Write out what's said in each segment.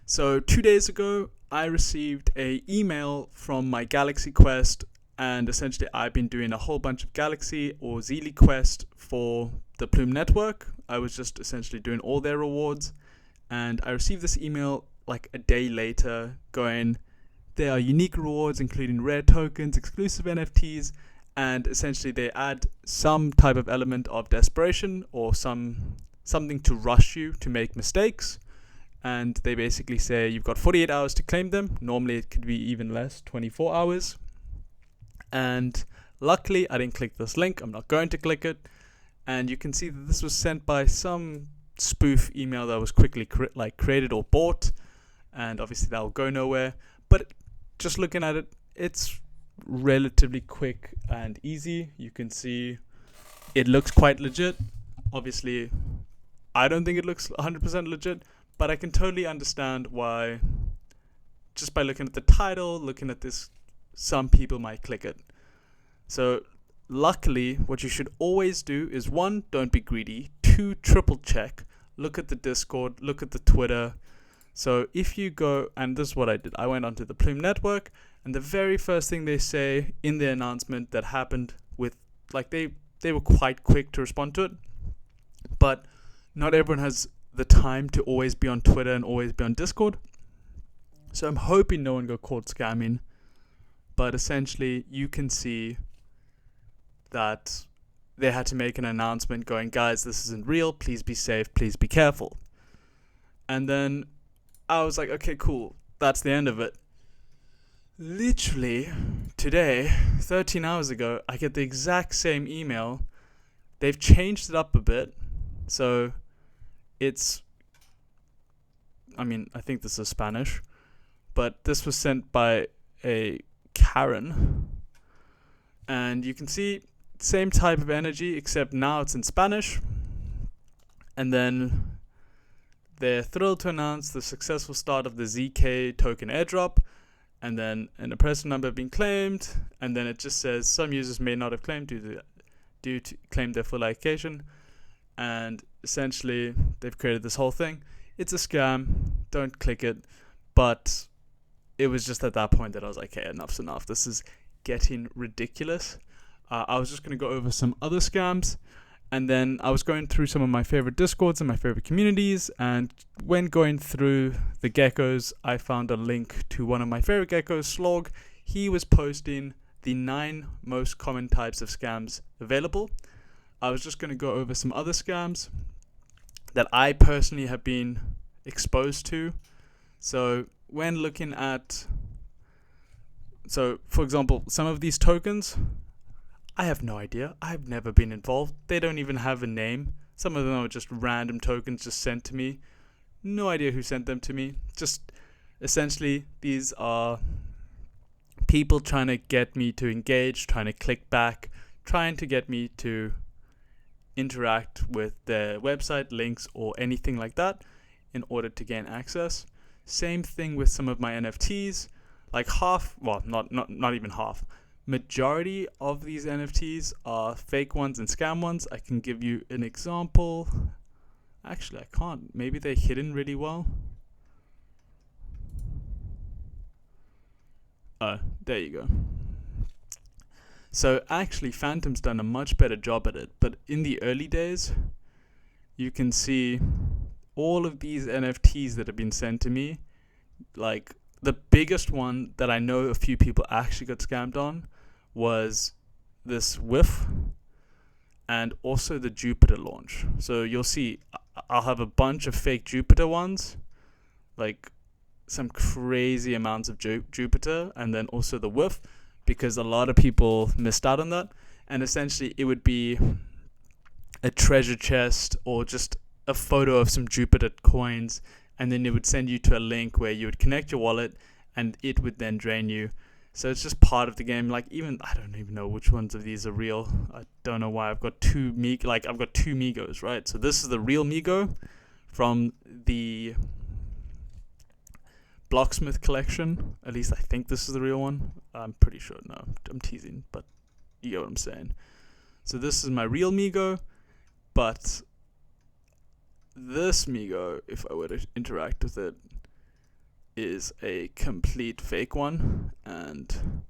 So 2 days ago, I received a email from my Galaxy Quest, and essentially I've been doing a whole bunch of Galaxy or Zeely Quest for the Plume network. I was just essentially doing all their rewards, and I received this email like a day later going, there are unique rewards including rare tokens, exclusive NFTs, and essentially they add some type of element of desperation or something to rush you to make mistakes. And they basically say you've got 48 hours to claim them. Normally it could be even less, 24 hours. And luckily I didn't click this link. I'm not going to click it. And you can see that this was sent by some spoof email that was quickly created or bought. And obviously that will go nowhere. But just looking at it, it's relatively quick and easy. You can see it looks quite legit. Obviously, I don't think it looks 100% legit. But I can totally understand why, just by looking at the title, looking at this, some people might click it. So luckily, what you should always do is 1, don't be greedy. 2, triple check. Look at the Discord, look at the Twitter. So if you go, and this is what I did. I went onto the Plume network, and the very first thing they say in the announcement that happened with, they were quite quick to respond to it. But not everyone has the time to always be on Twitter and always be on Discord. So I'm hoping no one got caught scamming. But essentially, you can see that they had to make an announcement going, guys, this isn't real. Please be safe. Please be careful. And then I was like, okay, cool. That's the end of it. Literally, today, 13 hours ago, I get the exact same email. They've changed it up a bit. So I think this is Spanish, but this was sent by a Karen, and you can see same type of energy, except now it's in Spanish. And then they're thrilled to announce the successful start of the ZK token airdrop, and then an impressive number have been claimed, and then it just says some users may not have claimed due to claim their full allocation. And essentially, they've created this whole thing. It's a scam. Don't click it. But it was just at that point that I was like, hey, enough's enough. This is getting ridiculous. I was just going to go over some other scams. And then I was going through some of my favorite Discords and my favorite communities. And when going through the geckos, I found a link to one of my favorite geckos, Slorg. He was posting the 9 most common types of scams available. I was just going to go over some other scams that I personally have been exposed to. So when looking at, for example, some of these tokens, I have no idea. I've never been involved. They don't even have a name. Some of them are just random tokens just sent to me. No idea who sent them to me. Just essentially, these are people trying to get me to engage, trying to click back, trying to get me to interact with their website, links, or anything like that in order to gain access. Same thing with some of my NFTs. Like not even half. Majority of these NFTs are fake ones and scam ones. I can give you an example. Actually, I can't. Maybe they're hidden really well. There you go. So actually, Phantom's done a much better job at it. But in the early days, you can see all of these NFTs that have been sent to me. Like, the biggest one that I know a few people actually got scammed on was this Whiff and also the Jupiter launch. So you'll see, I'll have a bunch of fake Jupiter ones, like some crazy amounts of Jupiter, and then also the Whiff, because a lot of people missed out on that. And essentially it would be a treasure chest or just a photo of some Jupiter coins, and then it would send you to a link where you would connect your wallet and it would then drain you. So it's just part of the game. Like, even I don't even know which ones of these are real. I don't know why I've got two Migos, right? So this is the real Migo from the Blocksmith collection. At least I think this is the real one. I'm pretty sure. No, I'm teasing, but you get what I'm saying. So this is my real Migo, but this Migo, if I were to interact with it, is a complete fake one, and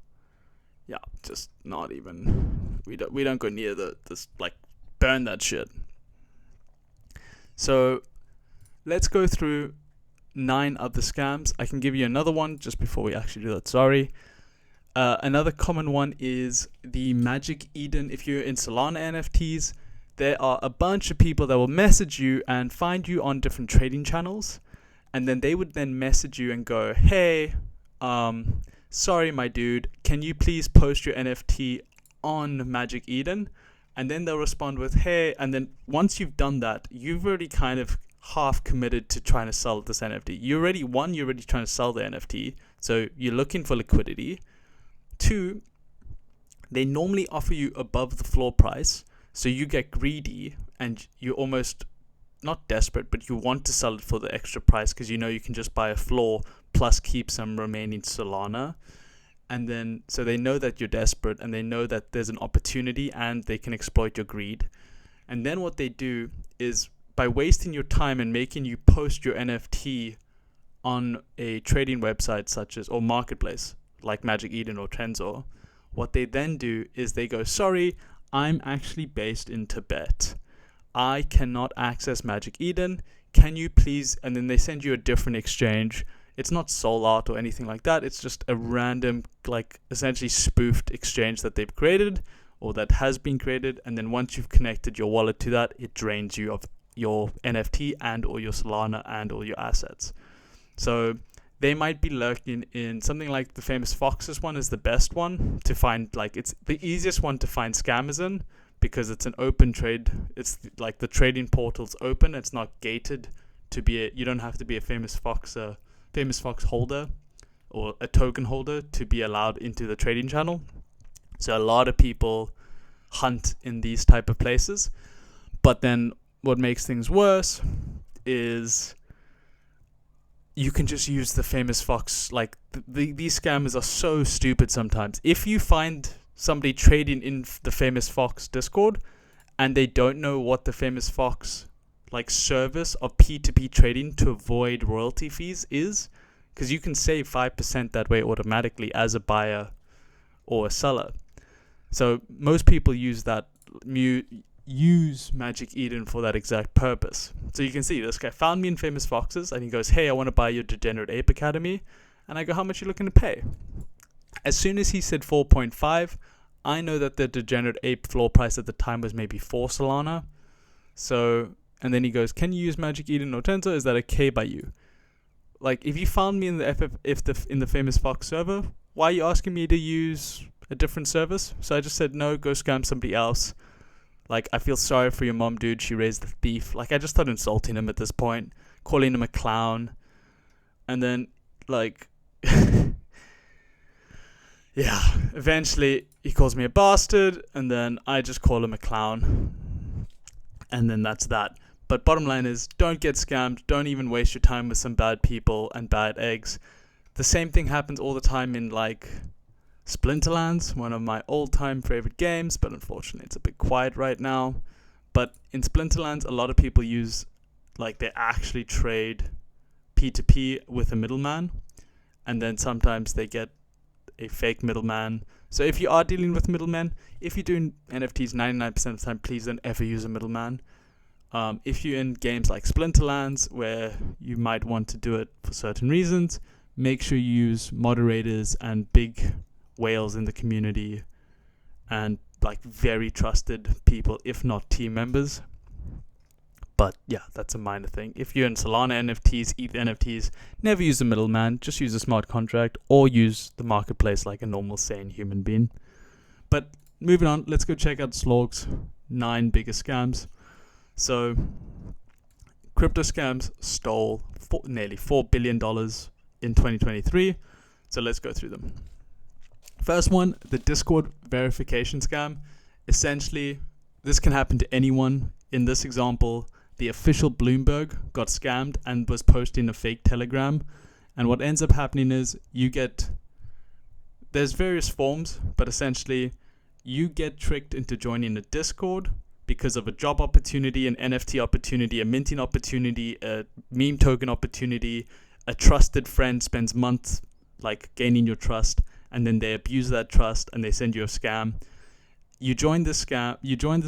yeah, just not even, we don't go near this, like, burn that shit. So let's go through 9 other scams. I can give you another one just before we actually do that. Sorry. Another common one is the Magic Eden. If you're in Solana NFTs, there are a bunch of people that will message you and find you on different trading channels, and then they would then message you and go, hey, sorry my dude, can you please post your NFT on Magic Eden? And then they'll respond with, hey, and then once you've done that, you've already kind of half committed to trying to sell this NFT. You're already trying to sell the NFT, so you're looking for liquidity. 2, they normally offer you above the floor price, so you get greedy and you're almost not desperate, but you want to sell it for the extra price because you know you can just buy a floor plus keep some remaining Solana. And then, so they know that you're desperate and they know that there's an opportunity and they can exploit your greed. And then what they do is, by wasting your time and making you post your NFT on a trading website such as, or marketplace like Magic Eden or Trenzor, what they then do is they go, sorry, I'm actually based in Tibet. I cannot access Magic Eden. Can you please, and then they send you a different exchange. It's not Soul Art or anything like that. It's just a random, like, essentially spoofed exchange that they've created or that has been created. And then once you've connected your wallet to that, it drains you of your NFT and or your Solana and all your assets. So they might be lurking in something like the Famous Foxes one is the best one to find. Like, it's the easiest one to find scammers in because it's an open trade. It's like the trading portal's open. It's not gated to be you don't have to be a Famous Fox holder or a token holder to be allowed into the trading channel. So a lot of people hunt in these type of places. But then what makes things worse is you can just use the Famous Fox. Like, these scammers are so stupid sometimes. If you find somebody trading in the Famous Fox Discord and they don't know what the Famous Fox like service of P2P trading to avoid royalty fees is, because you can save 5% that way automatically as a buyer or a seller. So most people use Magic Eden for that exact purpose. So you can see this guy found me in Famous Foxes and he goes, hey, I want to buy your Degenerate Ape Academy. And I go, how much are you looking to pay? As soon as he said 4.5, I know that the Degenerate Ape floor price at the time was maybe 4 Solana. So, and then he goes, can you use Magic Eden or Tensor? Is that okay by you? Like, if you found me in in the Famous Fox server, why are you asking me to use a different service? So I just said, no, go scam somebody else. Like, I feel sorry for your mom, dude. She raised the thief. Like, I just started insulting him at this point, calling him a clown. And then, like, yeah, eventually he calls me a bastard, and then I just call him a clown. And then that's that. But bottom line is, don't get scammed. Don't even waste your time with some bad people and bad eggs. The same thing happens all the time in, like, Splinterlands, one of my all-time favorite games, but unfortunately it's a bit quiet right now. But in Splinterlands, a lot of people use, like, they actually trade P2P with a middleman, and then sometimes they get a fake middleman. So if you are dealing with middlemen, if you're doing NFTs 99% of the time, please don't ever use a middleman. If you're in games like Splinterlands, where you might want to do it for certain reasons, make sure you use moderators and big whales in the community and, like, very trusted people, if not team members. But yeah, that's a minor thing. If you're in Solana NFTs, ETH NFTs, never use a middleman. Just use a smart contract or use the marketplace like a normal, sane human being. But moving on, let's go check out Slorg's 9 biggest scams. So, crypto scams stole nearly $4 billion in 2023. So let's go through them. First one, the Discord verification scam. Essentially, this can happen to anyone. In this example, the official Bloomberg got scammed and was posting a fake Telegram. And what ends up happening is there's various forms, but essentially you get tricked into joining a Discord because of a job opportunity, an NFT opportunity, a minting opportunity, a meme token opportunity, a trusted friend spends months like gaining your trust, and then they abuse that trust and they send you a scam. You join this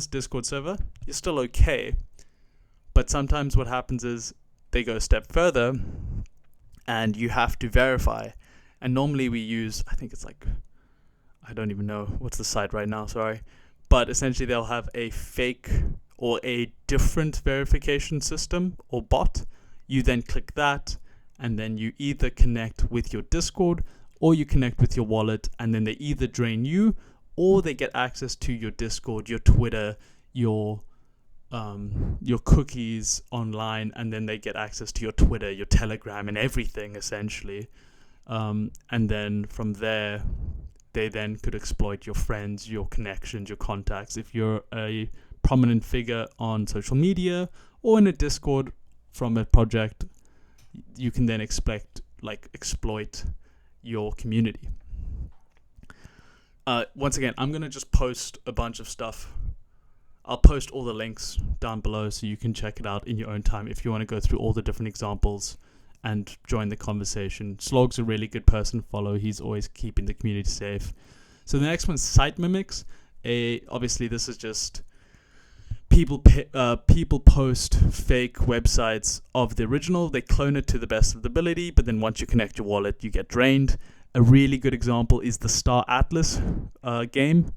Discord server, you're still okay. But sometimes what happens is they go a step further and you have to verify. And normally we use, I think it's like, I don't even know what's the site right now, sorry. But essentially they'll have a fake or a different verification system or bot. You then click that, and then you either connect with your Discord or you connect with your wallet, and then they either drain you or they get access to your Discord, your Twitter, your cookies online, and then they get access to your Twitter, your Telegram, and everything essentially. And then from there, they then could exploit your friends, your connections, your contacts. If you're a prominent figure on social media or in a Discord from a project, you can then exploit your community. Once again, I'm going to just post a bunch of stuff. I'll post all the links down below so you can check it out in your own time if you want to go through all the different examples and join the conversation. Slorg's a really good person to follow. He's always keeping the community safe. So the next one's site mimics. Obviously, this is just people post fake websites of the original. They clone it to the best of the ability, but then once you connect your wallet, you get drained. A really good example is the Star Atlas game.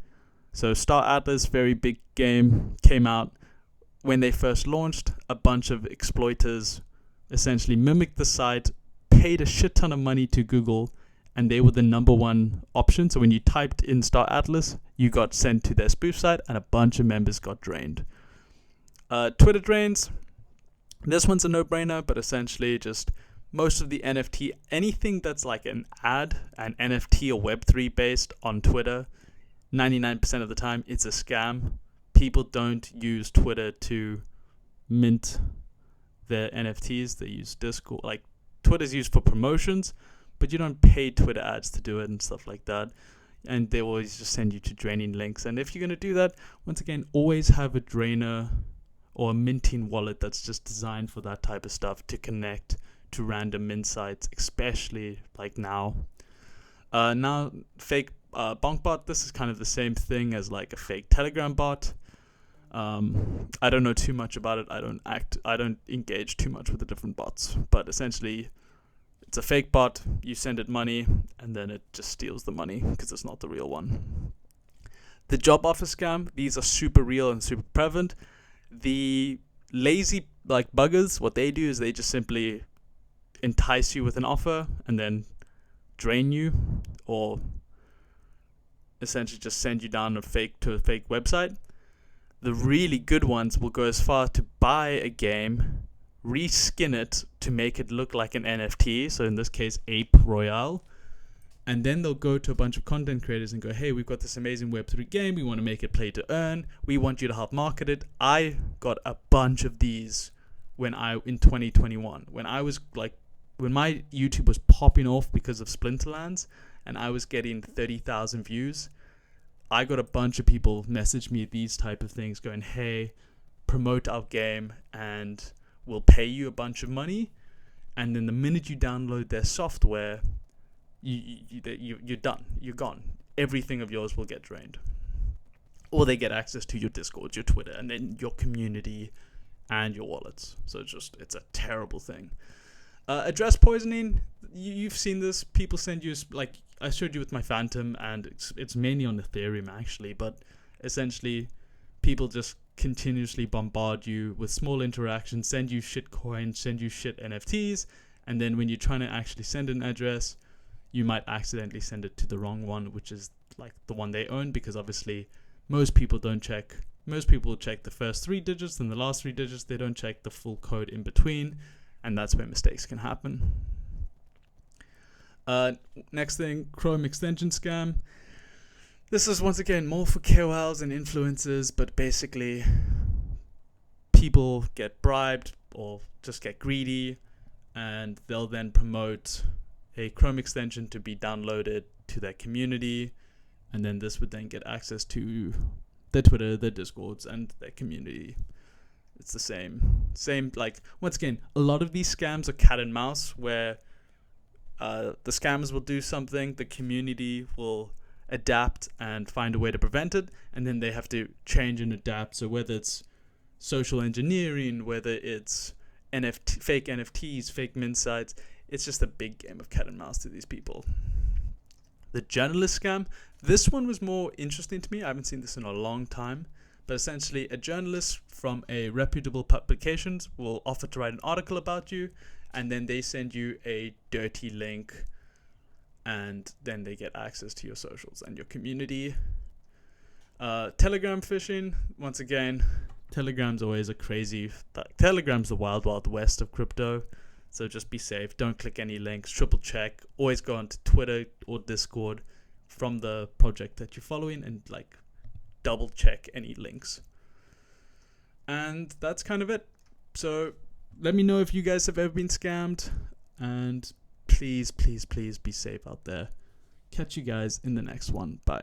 So Star Atlas, very big game, came out. When they first launched, a bunch of exploiters essentially mimicked the site, paid a shit ton of money to Google, and they were the number one option. So when you typed in Star Atlas, you got sent to their spoof site, and a bunch of members got drained. Twitter drains. This one's a no-brainer, but essentially just most of the NFT, anything that's like an ad, an NFT or Web3 based on Twitter, 99% of the time it's a scam. People don't use Twitter to mint their NFTs. They use Discord. Like, Twitter's used for promotions, but you don't pay Twitter ads to do it and stuff like that. And they always just send you to draining links. And if you're going to do that, once again, always have a drainer or a minting wallet that's just designed for that type of stuff to connect to random mint sites, especially like now. Now, fake bonk bot. This is kind of the same thing as like a fake Telegram bot. I don't know too much about it. I don't engage too much with the different bots, but essentially it's a fake bot. You send it money and then it just steals the money because it's not the real one. The job offer scam, these are super real and super prevalent. The lazy like buggers, what they do is they just simply entice you with an offer and then drain you, or essentially just send you down a fake website. The really good ones will go as far to buy a game, reskin it to make it look like an NFT, so in this case Ape Royale, and then they'll go to a bunch of content creators and go, hey, we've got this amazing Web3 game, we want to make it play to earn, we want you to help market it. I got a bunch of these in 2021, when my YouTube was popping off because of Splinterlands and I was getting 30,000 views. I got a bunch of people message me these type of things going, hey, promote our game and we'll pay you a bunch of money. And then the minute you download their software, you're done. You're gone. Everything of yours will get drained. Or they get access to your Discord, your Twitter, and then your community and your wallets. So it's a terrible thing. Address poisoning, you've seen this. People send you, like I showed you with my Phantom, and it's mainly on Ethereum actually, but essentially people just continuously bombard you with small interactions, send you shit coins, send you shit NFTs, and then when you're trying to actually send an address, you might accidentally send it to the wrong one, which is like the one they own, because obviously most people check the first 3 digits and the last 3 digits. They don't check the full code in between, and that's where mistakes can happen. Next thing, Chrome extension scam. This is once again more for KOLs and influencers, but basically people get bribed or just get greedy, and they'll then promote a Chrome extension to be downloaded to their community, and then this would then get access to their Twitter, their Discords, and their community. It's the same, like, once again, a lot of these scams are cat and mouse, where The scammers will do something, the community will adapt and find a way to prevent it, and then they have to change and adapt. So whether it's social engineering, whether it's fake NFTs, fake mint sites, it's just a big game of cat and mouse to these people. The journalist scam, this one was more interesting to me. I haven't seen this in a long time. But essentially, a journalist from a reputable publication will offer to write an article about you, and then they send you a dirty link, and then they get access to your socials and your community. Telegram phishing, once again, Telegram's always a crazy... Telegram's the wild, wild west of crypto. So just be safe. Don't click any links. Triple check. Always go onto Twitter or Discord from the project that you're following and double check any links. And that's kind of it. So let me know if you guys have ever been scammed. And please, please, please be safe out there. Catch you guys in the next one. Bye.